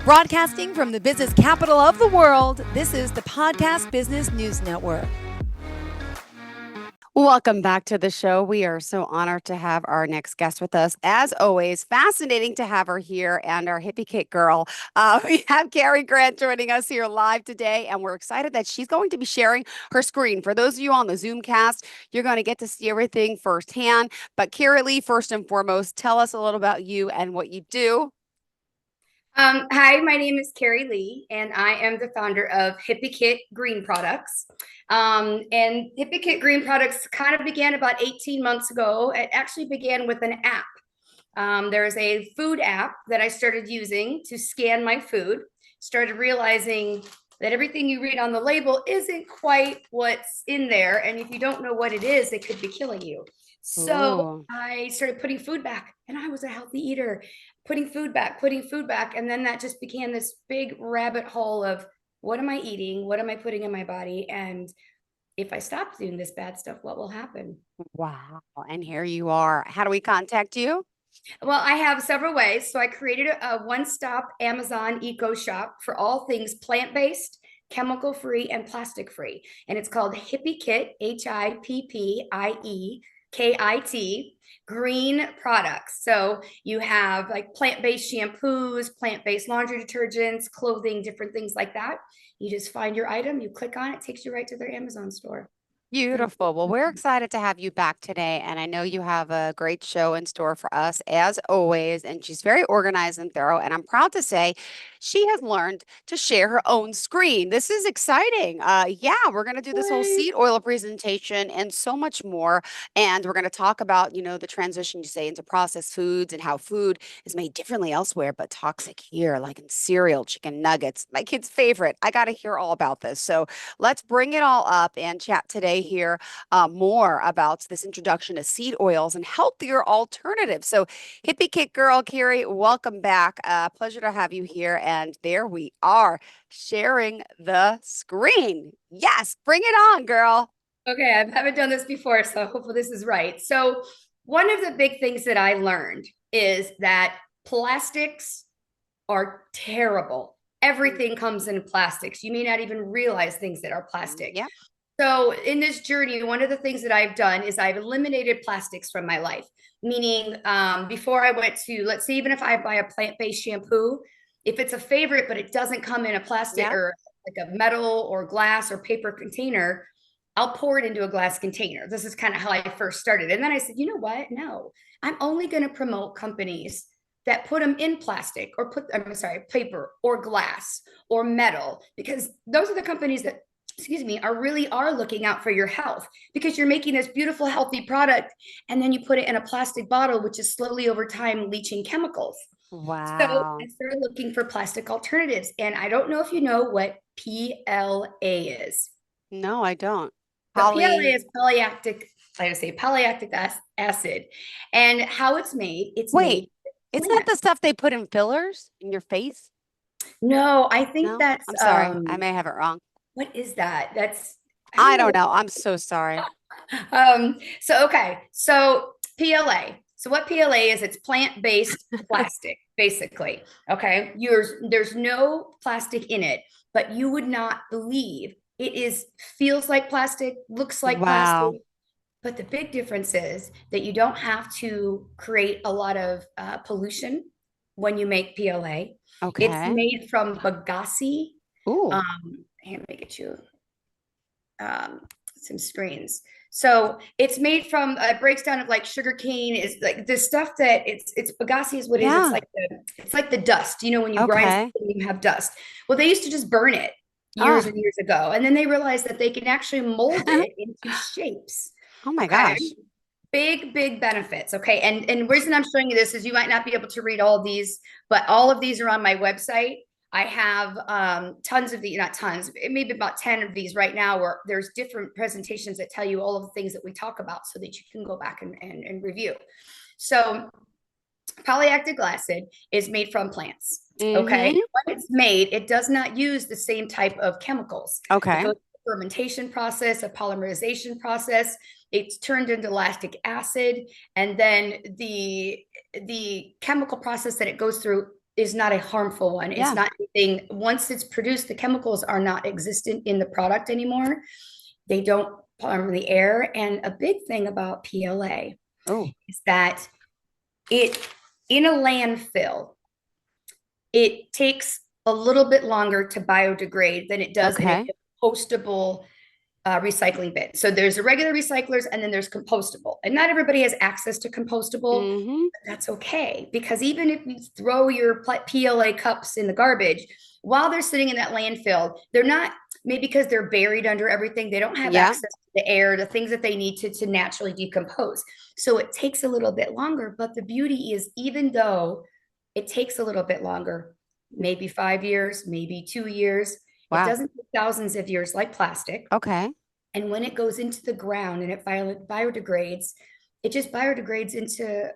Broadcasting from the business capital of the world, this is the Podcast Business News Network. Welcome back to the show. We are so honored to have our next guest with us. As always, fascinating to have her here and our hippie kit girl. We have Carrie Grant joining us here live today, and we're excited that she's going to be sharing her screen. For those of you on the Zoom cast, you're going to get to see everything firsthand. But Carrie Lee, first and foremost, tell us a little about you and what you do. Hi, my name is Carrie Lee, and I am the founder of Hippie Kit Green Products. And Hippie Kit Green Products kind of began about 18 months ago. It actually began with an app. There's a food app that I started using to scan my food, started realizing that everything you read on the label isn't quite what's in there. And if you don't know what it is, it could be killing you. So I started putting food back, and I was a healthy eater, putting food back. And then that just became this big rabbit hole of what am I eating? What am I putting in my body? And if I stop doing this bad stuff, what will happen? Wow. And here you are. How do we contact you? Well, I have several ways. So I created a one-stop Amazon eco shop for all things plant-based, chemical-free, and plastic-free. And it's called Hippie Kit, HIPPIEKIT, Green Products. So you have like plant-based shampoos, plant-based laundry detergents, clothing, different things like that. You just find your item, you click on it, takes you right to their Amazon store. Beautiful. Well, we're excited to have you back today. And I know you have a great show in store for us, as always. And she's very organized and thorough. And I'm proud to say she has learned to share her own screen. This is exciting. Yeah, we're going to do this whole seed oil presentation and so much more. And we're going to talk about, the transition you say into processed foods and how food is made differently elsewhere, but toxic here, like in cereal, chicken nuggets, my kid's favorite. I got to hear all about this. So let's bring it all up and chat today hear more about this introduction to seed oils and healthier alternatives. So, Hippie Kit Girl, Carrie, welcome back. Pleasure to have you here. And there we are, sharing the screen. Yes, bring it on, girl. Okay, I haven't done this before, so hopefully this is right. So, one of the big things that I learned is that plastics are terrible. Everything comes in plastics. You may not even realize things that are plastic. Yeah. So in this journey, one of the things that I've done is I've eliminated plastics from my life. Meaning, before I went to, let's say, even if I buy a plant-based shampoo, if it's a favorite, but it doesn't come in a plastic or like a metal or glass or paper container, I'll pour it into a glass container. This is kind of how I first started. And then I said, you know what? No, I'm only going to promote companies that put them in plastic or paper or glass or metal, because those are the companies that are looking out for your health, because you're making this beautiful, healthy product and then you put it in a plastic bottle, which is slowly over time leaching chemicals. Wow. So I started looking for plastic alternatives. And I don't know if you know what PLA is. No, I don't. PLA is polylactic acid. And how it's made, isn't that the stuff they put in fillers in your face? No, I think that's, I'm sorry. I may have it wrong. What is that? I don't know. I'm so sorry. So PLA. So what PLA is, it's plant-based plastic, basically. Okay. There's no plastic in it, but you would not believe feels like plastic, looks like plastic. But the big difference is that you don't have to create a lot of pollution when you make PLA. Okay. It's made from bagasse. Ooh. Let me get you some screens. So it's made from it breaks down of like sugar cane, is like the stuff that it's bagasse is what it is. It's like the dust, when you grind something, you have dust. Well, they used to just burn it years and years ago, and then they realized that they can actually mold it into shapes. Oh my gosh. Big benefits. Okay. And the reason I'm showing you this is you might not be able to read all of these, but all of these are on my website. I have tons of these, not tons, maybe about 10 of these right now, where there's different presentations that tell you all of the things that we talk about so that you can go back and review. So polylactic acid is made from plants. Okay. When it's made, it does not use the same type of chemicals. Okay. It goes through a fermentation process, a polymerization process. It's turned into lactic acid. And then the chemical process that it goes through is not a harmful one. It's Yeah. not anything. Once it's produced, the chemicals are not existent in the product anymore. They don't harm the air. And a big thing about PLA is that it, in a landfill, it takes a little bit longer to biodegrade than it does in a compostable recycling bin. So there's a regular recyclers and then there's compostable. And not everybody has access to compostable. But that's okay, because even if you throw your PLA cups in the garbage, while they're sitting in that landfill, they're not, maybe because they're buried under everything, they don't have access to the air, the things that they need to naturally decompose. So it takes a little bit longer. But the beauty is, even though it takes a little bit longer, maybe 5 years, maybe 2 years, it doesn't take thousands of years like plastic. And when it goes into the ground and it biodegrades, it just biodegrades into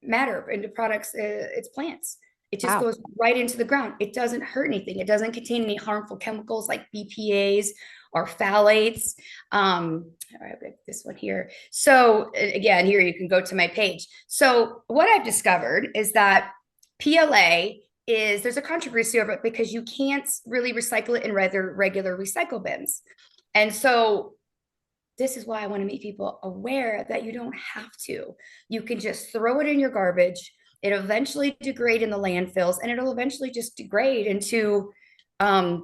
matter, into products. It's plants. It just goes right into the ground. It doesn't hurt anything. It doesn't contain any harmful chemicals like BPAs or phthalates. All right, this one here. So again, here you can go to my page. So what I've discovered is that PLA there's a controversy over it because you can't really recycle it in regular recycle bins. And so this is why I want to make people aware that you don't have to. You can just throw it in your garbage. It'll eventually degrade in the landfills, and it'll eventually just degrade into the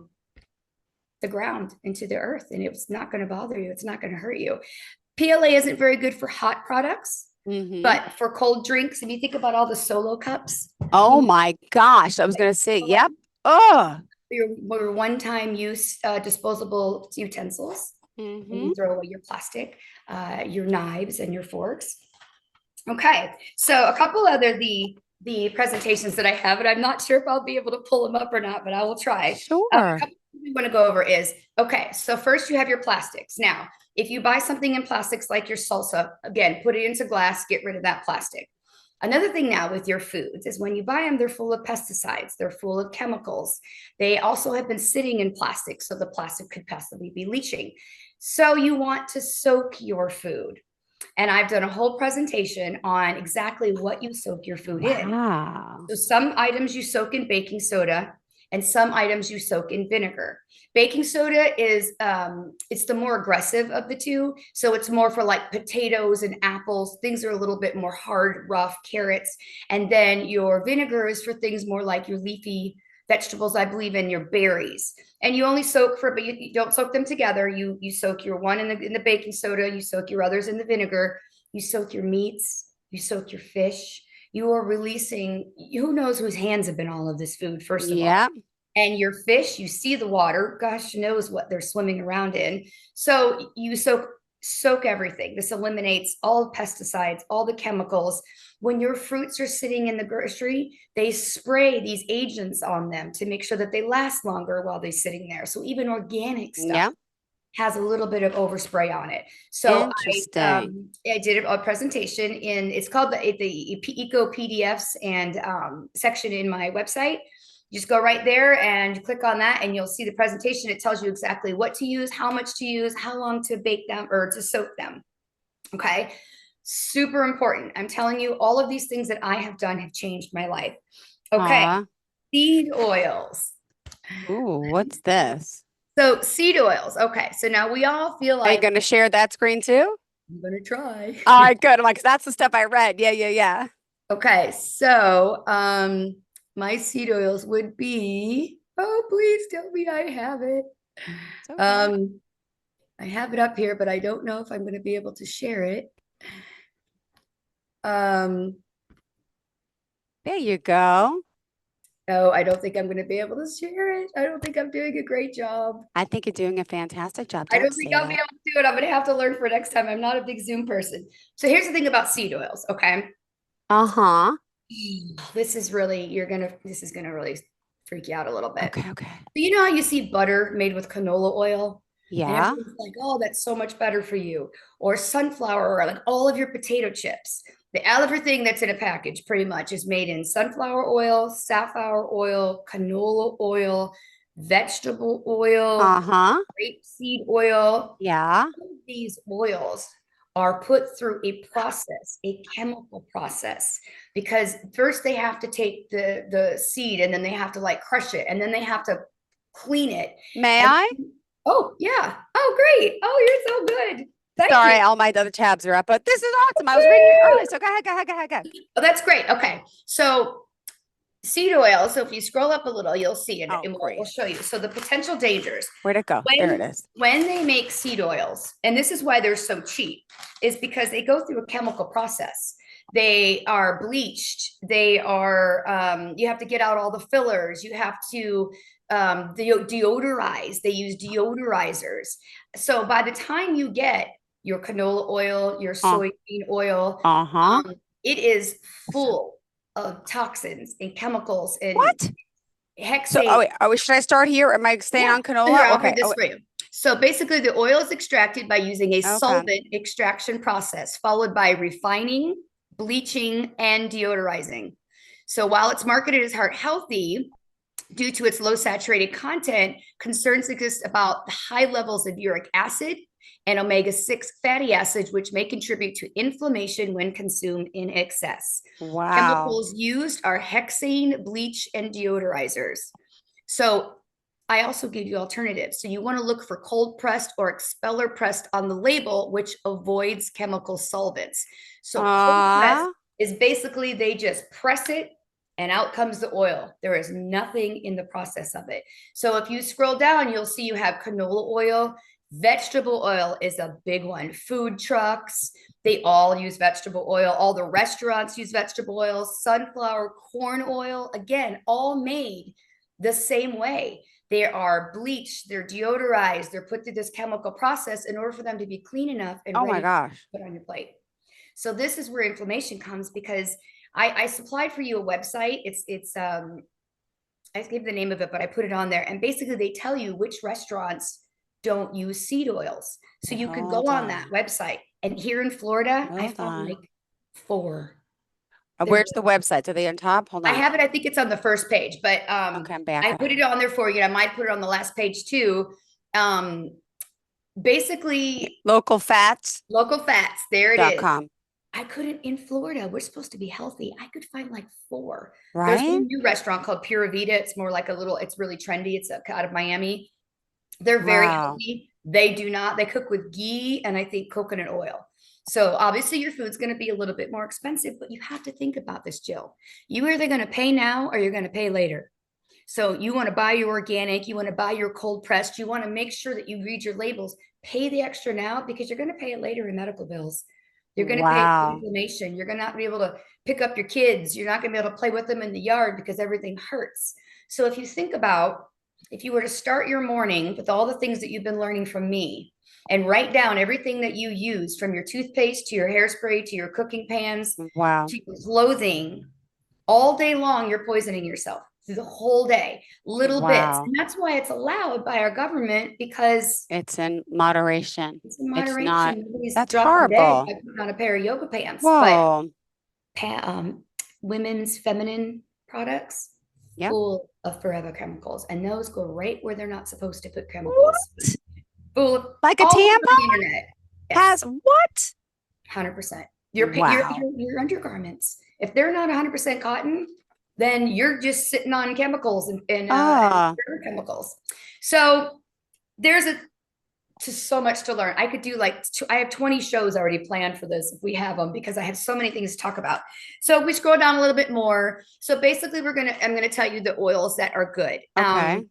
ground, into the earth, and it's not going to bother you. It's not going to hurt you. PLA isn't very good for hot products. But for cold drinks, if you think about all the Solo cups. Oh my gosh. I was going to say, yep. Your one-time use disposable utensils. You throw away your plastic, your knives and your forks. Okay. So a couple other the presentations that I have, and I'm not sure if I'll be able to pull them up or not, but I will try. Sure. A couple we want to go over is, okay, so first you have your plastics. Now, if you buy something in plastics like your salsa, again, put it into glass, get rid of that plastic. Another thing now with your foods is when you buy them, they're full of pesticides, they're full of chemicals. They also have been sitting in plastic, so the plastic could possibly be leaching. So you want to soak your food. And I've done a whole presentation on exactly what you soak your food in. So some items you soak in baking soda, and some items you soak in vinegar. Baking soda is, it's the more aggressive of the two. So it's more for like potatoes and apples. Things are a little bit more hard, rough, carrots. And then your vinegar is for things more like your leafy vegetables, I believe, in your berries. And you only soak but you don't soak them together. You soak your one in the baking soda, you soak your others in the vinegar, you soak your meats, you soak your fish. You are releasing, who knows whose hands have been all of this food, first of all. And your fish, you see the water, gosh knows what they're swimming around in. So you soak everything. This eliminates all pesticides, all the chemicals. When your fruits are sitting in the grocery, they spray these agents on them to make sure that they last longer while they're sitting there. So even organic stuff has a little bit of overspray on it. So I did a presentation it's called the Eco PDFs and section in my website. You just go right there and you click on that and you'll see the presentation. It tells you exactly what to use, how much to use, how long to bake them or to soak them. Okay. Super important. I'm telling you, all of these things that I have done have changed my life. Okay. Seed oils. Ooh, what's this? So seed oils. Okay. So now we all feel like. Are you going to share that screen too? I'm going to try. All right, good. I'm like, that's the stuff I read. Yeah. Okay. So, my seed oils would be, oh, please tell me I have it. Okay. I have it up here, but I don't know if I'm going to be able to share it. There you go. Oh, I don't think I'm going to be able to share it. I don't think I'm doing a great job. I think you're doing a fantastic job. I don't think I'll be able to do it. I'm going to have to learn for next time. I'm not a big Zoom person. So here's the thing about seed oils. Okay. This is gonna really freak you out a little bit. Okay. So you know how you see butter made with canola oil? Yeah. And everyone's like, oh, that's so much better for you. Or sunflower, or like all of your potato chips. Everything that's in a package pretty much is made in sunflower oil, safflower oil, canola oil, vegetable oil, rapeseed oil. Yeah. All of these oils are put through a process, a chemical process, because first they have to take the seed and then they have to like crush it and then they have to clean it. May And I? oh yeah. Oh great. Oh, you're so good. Thank Sorry, you. all my other tabs are up, but this is awesome. I was reading it early, so go ahead, go ahead, go ahead, go ahead. Oh, that's great. Okay. So seed oil. So if you scroll up a little, you'll see it Oh, and we'll great. show you. So the potential dangers. Where'd it go? There it is. When they make seed oils, and this is why they're so cheap, is because they go through a chemical process. They are bleached. They are, you have to get out all the fillers. You have to deodorize. They use deodorizers. So by the time you get your canola oil, your soybean oil, it is full of toxins and chemicals and what? Hexane. So, should I start here? Am I staying on canola? Here, I'll read this for you. So basically, the oil is extracted by using a solvent extraction process, followed by refining, bleaching, and deodorizing. So while it's marketed as heart healthy, due to its low saturated content, concerns exist about the high levels of uric acid and omega-6 fatty acids, which may contribute to inflammation when consumed in excess. Wow. Chemicals used are hexane, bleach, and deodorizers. So I also give you alternatives. So you want to look for cold pressed or expeller pressed on the label, which avoids chemical solvents. So cold pressed is basically they just press it and out comes the oil. There is nothing in the process of it. So if you scroll down, you'll see you have canola oil. Vegetable oil is a big one. Food trucks, they all use vegetable oil. All the restaurants use vegetable oil. Sunflower, corn oil, again, all made the same way. They are bleached, they're deodorized, they're put through this chemical process in order for them to be clean enough and ready to put on your plate. So this is where inflammation comes, because I supplied for you a website. It's I gave the name of it, but I put it on there. And basically they tell you which restaurants don't use seed oils. So you can go on that website. And here in Florida, I found like 4. Where's the website? Are they on top? Hold on. I have it. I think it's on the first page, but okay, I'm back. I put it on there for you. I might put it on the last page too. Basically, local fats. There it is. .com. I couldn't in Florida. We're supposed to be healthy. I could find like 4. Right. There's a new restaurant called Pura Vida. It's more like it's really trendy. It's out of Miami. They're very healthy. They cook with ghee and I think coconut oil. So obviously your food's going to be a little bit more expensive, but you have to think about this, Jill. You're either going to pay now or you're going to pay later. So you want to buy your organic, you want to buy your cold pressed, you want to make sure that you read your labels, pay the extra now because you're going to pay it later in medical bills. You're going to pay for inflammation. You're going to not be able to pick up your kids. You're not going to be able to play with them in the yard because everything hurts. So if you think about, if you were to start your morning with all the things that you've been learning from me and write down everything that you use, from your toothpaste to your hairspray to your cooking pans to your clothing, all day long, you're poisoning yourself through the whole day, little bits. And that's why it's allowed by our government, because it's in moderation. It's in moderation. It's not, that's horrible. I put on a pair of yoga pants. Whoa. But women's feminine products full of forever chemicals, and those go right where they're not supposed to put chemicals. Full of, like a tampon has what? 100%. Your undergarments, if they're not 100% cotton, then you're just sitting on chemicals and chemicals. So there's just so much to learn. I could do I have 20 shows already planned for this if we have them, because I have so many things to talk about. So if we scroll down a little bit more. So basically I'm going to tell you the oils that are good. Okay.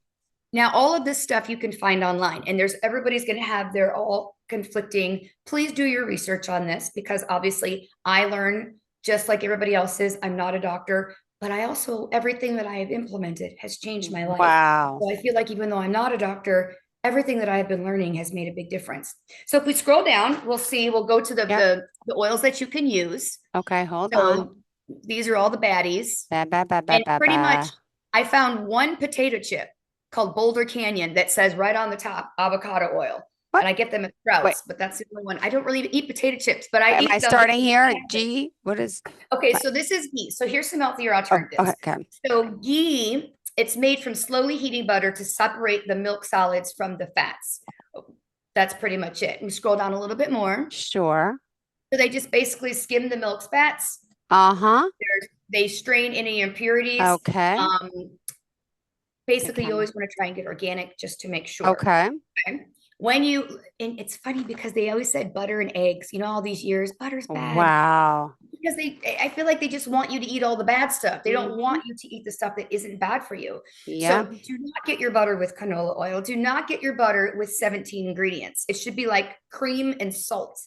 Now, all of this stuff you can find online, and everybody's going to have their all conflicting. Please do your research on this, because obviously I learn just like everybody else is. I'm not a doctor, but I also, everything that I have implemented has changed my life. Wow. So I feel like even though I'm not a doctor, everything that I've been learning has made a big difference. So if we scroll down, we'll go to the oils that you can use. Okay, hold on. These are all the baddies. And pretty much, I found one potato chip called Boulder Canyon that says right on the top, avocado oil. What? And I get them at Sprouts, but that's the only one. I don't really eat potato chips, but I eat them. Starting here? Ghee? What is? Okay, so this is ghee. So here's some healthier alternatives. Okay. So ghee, it's made from slowly heating butter to separate the milk solids from the fats. That's pretty much it. And scroll down a little bit more. Sure. So they just basically skim the milk spats. Uh-huh. They strain any impurities. Okay. Basically, you camera. always want to try and get organic just to make sure. Okay. Okay. And it's funny because they always said butter and eggs, all these years, butter's bad. Wow. Because I feel like they just want you to eat all the bad stuff. They don't Mhm. want you to eat the stuff that isn't bad for you. Yeah. So do not get your butter with canola oil. Do not get your butter with 17 ingredients. It should be like cream and salt.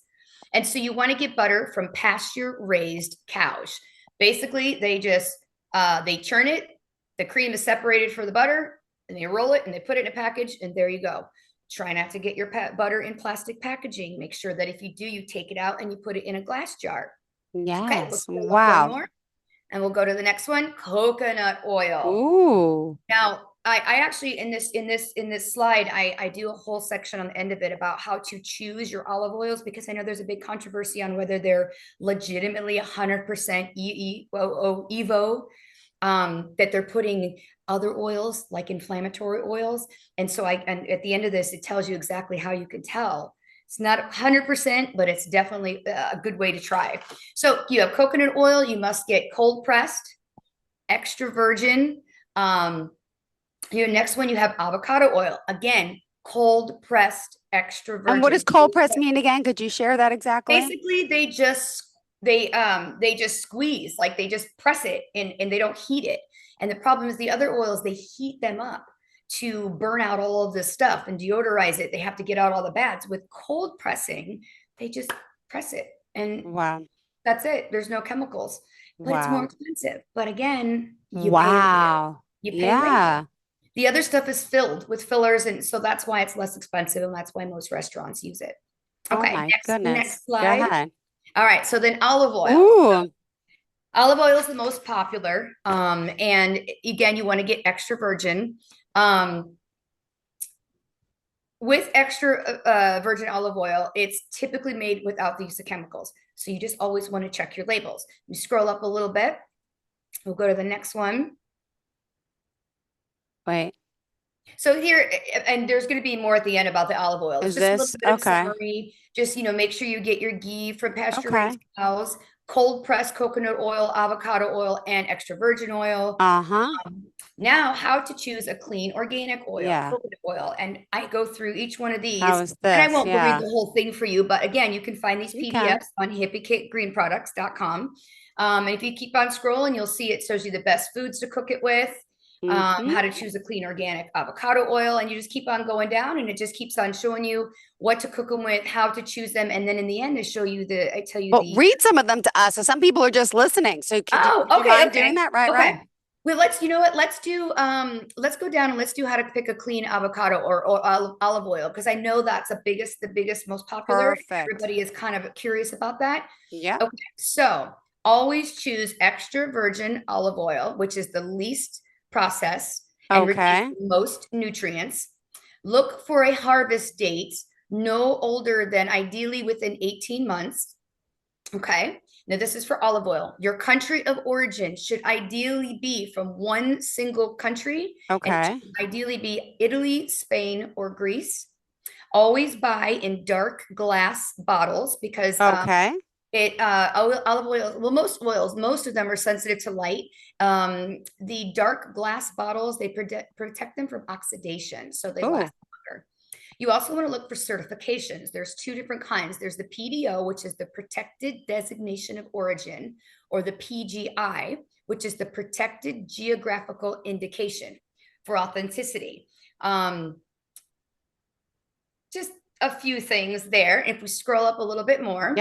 And so you want to get butter from pasture raised cows. Basically, they churn it. The cream is separated from the butter, and they roll it and they put it in a package, and there you go. Try not to get your butter in plastic packaging. Make sure that if you do, you take it out and you put it in a glass jar. Okay, Yes. we'll Wow. one more, and we'll go to the next one, coconut oil. Ooh. Now, I actually in this slide, I do a whole section on the end of it about how to choose your olive oils, because I know there's a big controversy on whether they're legitimately 100% EVO, that they're putting other oils like inflammatory oils. And at the end of this, it tells you exactly how you can tell. It's not 100%, but it's definitely a good way to try. So you have coconut oil. You must get cold pressed, extra virgin. Your next one, you have avocado oil. Again, cold pressed, extra virgin. And what does cold press mean again? Could you share that exactly? Basically, they just squeeze, like they just press it and they don't heat it. And the problem is the other oils, they heat them up to burn out all of this stuff and deodorize it. They have to get out all the bads. With cold pressing, they just press it, and Wow. that's it. There's no chemicals, but it's more expensive. But again, you pay later. You pay later. The other stuff is filled with fillers, and so that's why it's less expensive, and that's why most restaurants use it. Okay, Oh my goodness. next slide. Go ahead. All right, so then olive oil. Ooh. Olive oil is the most popular. And again, you want to get extra virgin. With extra virgin olive oil, it's typically made without the use of chemicals. So you just always want to check your labels. You scroll up a little bit. We'll go to the next one. Wait. So here, and there's going to be more at the end about the olive oil. It's just a little bit of summary. Just, make sure you get your ghee from pasture-raised cows, cold pressed coconut oil, avocado oil, and extra virgin oil. Now, how to choose a clean organic oil, coconut oil. And I go through each one of these. And I won't read the whole thing for you, but again, you can find these PDFs on hippykitgreenproducts.com. And if you keep on scrolling, you'll see it shows you the best foods to cook it with. How to choose a clean organic avocado oil, and you just keep on going down, and it just keeps on showing you what to cook them with, how to choose them, and then in the end, I tell you read some of them to us. So some people are just listening. So do you mind doing that? Right. Well, let's do let's go down and let's do how to pick a clean avocado or olive oil, because I know that's the biggest, most popular. Everybody is kind of curious about that. Yeah. Okay, so always choose extra virgin olive oil, which is the least process and retains most nutrients. Look for a harvest date no older than ideally within 18 months. Okay. Now this is for olive oil. Your country of origin should ideally be from one single country. And ideally be Italy, Spain, or Greece. Always buy in dark glass bottles, because olive oil, well, most oils, most of them are sensitive to light. The dark glass bottles, they protect them from oxidation, so they last longer. You also want to look for certifications. There's two different kinds. There's the PDO, which is the Protected Designation of Origin, or the PGI, which is the Protected Geographical Indication for authenticity. Just a few things there. If we scroll up a little bit more.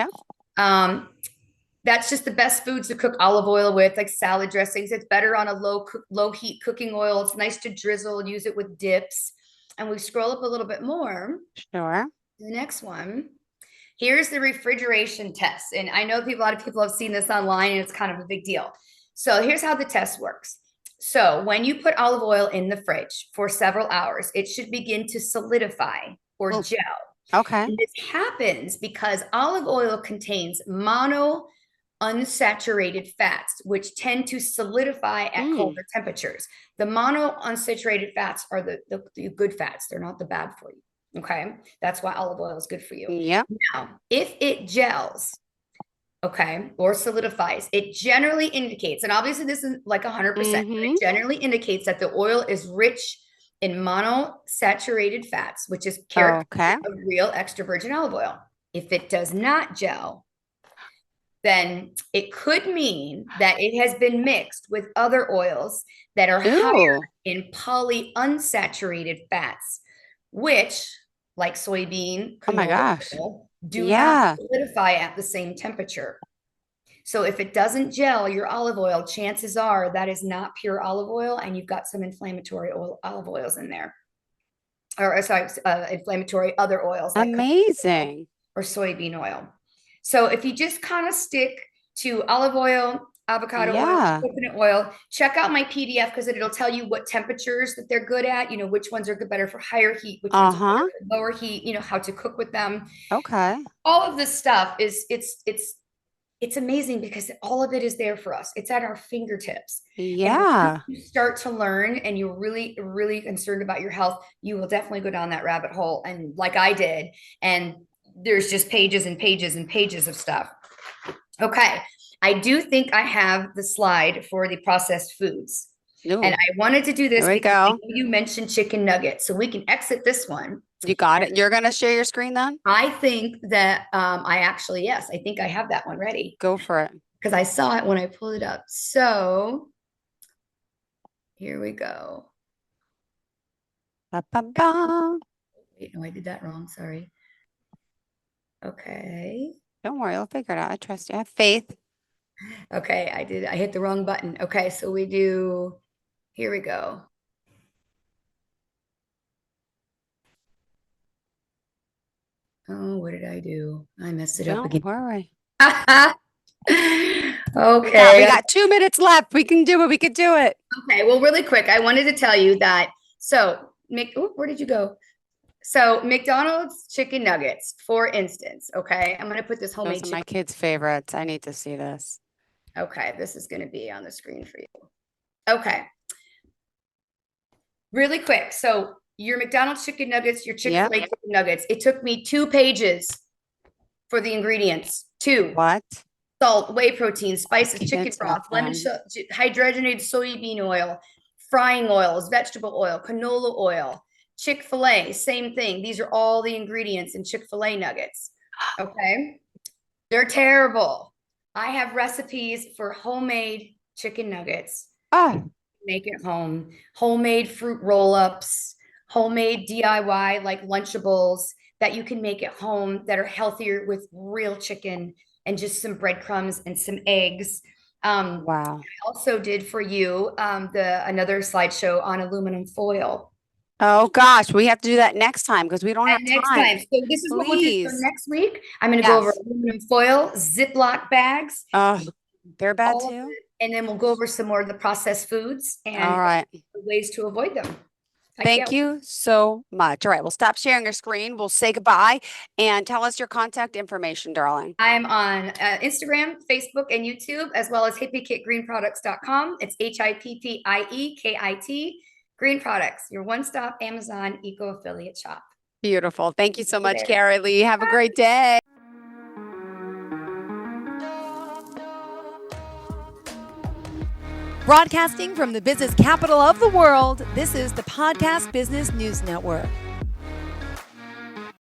That's just the best foods to cook olive oil with, like salad dressings. It's better on a low heat cooking oil. It's nice to drizzle, use it with dips. And we scroll up a little bit more. The next one. Here's the refrigeration test. And I know a lot of people have seen this online, and it's kind of a big deal. So here's how the test works. So when you put olive oil in the fridge for several hours, it should begin to solidify or gel. And this happens because olive oil contains unsaturated fats, which tend to solidify at colder temperatures. The unsaturated fats are the good fats. They're not the bad for you. Okay. That's why olive oil is good for you. Now, if it gels, okay, or solidifies, it generally indicates, and obviously this isn't like 100%, but Mhm. it generally indicates that the oil is rich in monounsaturated fats, which is characteristic Okay. of real extra virgin olive oil. If it does not gel, then it could mean that it has been mixed with other oils that are higher Ooh. in polyunsaturated fats, which, like soybean, Oh my canola gosh. oil, do not Yeah. solidify at the same temperature. So if it doesn't gel your olive oil, chances are that is not pure olive oil, and you've got some inflammatory olive oils in there, or sorry, inflammatory other oils like Amazing. or soybean oil. So if you just kind of stick to olive oil, avocado oil, Yeah. coconut oil, check out my PDF because it'll tell you what temperatures that they're good at, which ones are better for higher heat, which ones are Uh-huh. better for lower heat, how to cook with them. Okay. All of this stuff it's amazing because all of it is there for us. It's at our fingertips. And once Yeah. you start to learn and you're really, really concerned about your health, you will definitely go down that rabbit hole. And like I did, and there's just pages and pages and pages of stuff. Okay. I do think I have the slide for the processed foods. And Ooh. I wanted to do this There we because go. you mentioned chicken nuggets. So we can exit this one. You got it. You're gonna share your screen then? I think that yes, I think I have that one ready Go for it. because I saw it when I pulled it up. So here we go. Ba-ba-ba. Wait, no, I did that wrong. Sorry. Okay. Don't worry, I'll figure it out. I trust you. I have faith. Okay, I hit the wrong button. Okay, so here we go. Oh, what did I do? I messed it up Don't again. worry. Okay. We got 2 minutes left. We can do it. We could do it. Okay, well, really quick, I wanted to tell you that. So, where did you go? So, McDonald's chicken nuggets, for instance. Okay, I'm going to put this homemade Those are my kids' favorites. I need to see this. Okay, this is going to be on the screen for you. Okay. Really quick. So, your McDonald's chicken nuggets, your Chick-fil-A chicken nuggets, it took me 2 pages for the ingredients. 2. What? Salt, whey protein, spices, chicken Kids broth, love lemon, them. hydrogenated soybean oil, frying oils, vegetable oil, canola oil. Chick-fil-A, same thing. These are all the ingredients in Chick-fil-A nuggets. Okay. They're terrible. I have recipes for homemade chicken nuggets. Oh, Make it home. Homemade fruit roll-ups, homemade DIY like Lunchables that you can make at home that are healthier with real chicken and just some breadcrumbs and some eggs. wow. I also did for you another slideshow on aluminum foil. Oh gosh, we have to do that next time because we don't have Next time. time. So this is what we'll do. So Please. next week, I'm going to go over Yes. aluminum foil, Ziploc bags, Oh, they're bad all of too. it, and then we'll go over some more of the processed foods All and right. ways to avoid them. Thank you so much. All right, we'll stop sharing your screen. We'll say goodbye and tell us your contact information, darling. I'm on Instagram, Facebook, and YouTube, as well as hippiekitgreenproducts.com. It's HIPPIEKIT Green Products, your one-stop Amazon eco-affiliate shop. Beautiful. Thank you so much, Carrie Lee. Have a great day. Broadcasting from the business capital of the world, this is the Podcast Business News Network.